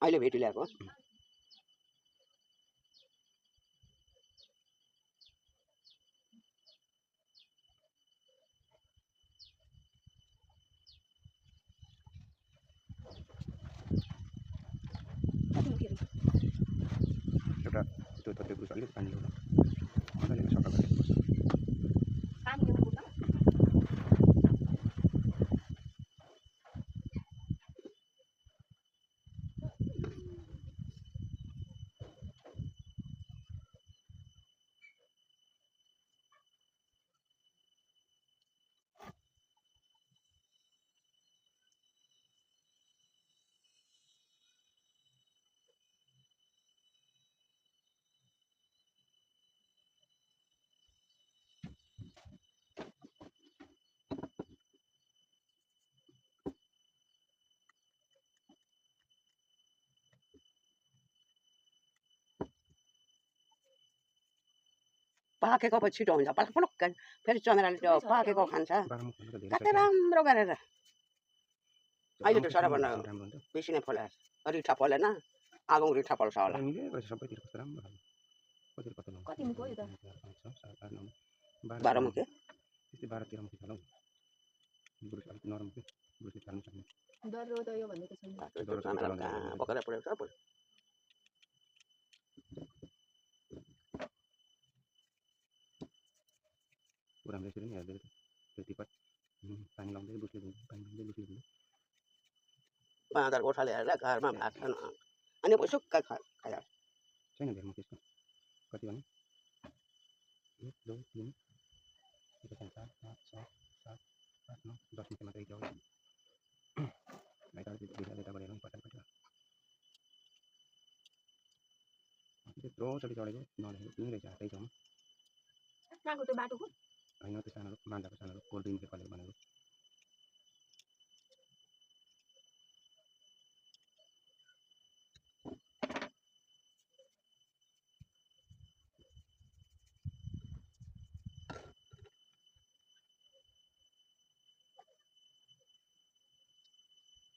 अहिले भेटी ल्याएको एउटा त्यो तत्त्व पुरुष अलिकति पानी ल्याउनु मजाले सफा गरेर पाकेको पछि छिटो हुन्छ पलक पलक फेरि चमेराले त्यो पाकेको खान्छ बाह्रमुख भन्नुको धेरै कति राम्रो गरेर अहिले त सबभन्दा राम्रो हुन्छ बेसी नै फलाएर रिठा फलेन आगो रिठा फल्छ होला मिलेको रहेछ सबैतिर कस्तो राम्रो खाले कति पत्ता लाउनु कति मुख हो यो त 12 मुखे त्यस्तै 12-13 मुख होला बुरुस अलिक नरम के बुरुसले चाल्नु सक्ने डर त यो भन्ने त छैन बोकेर पुऱ्याउँछ पुरा हामीले यसरी नै हेर्दै त्यो टिपट पानी लाउँदै बुरुसले दिन्छ पानी लाउँदै बुरुसले दिन्छ 5000 गोठाले हेरेर घरमा भात खानु अनि सुक्खा खायो छैन धेरै मुख त्यसको कति भने 1 2 3 4 5 6 7 8 9 10 मुख मात्रै जाऊ यता त्यता गरेर पछाडि त्यत्रो चढी चढेको नदेखेको त्यहीँ रहेछ हातै ठाउँमा कहाँको त्यो बाटोको होइन त्यो सानो मान्छेको सानो 4 दिन फलेको भनेको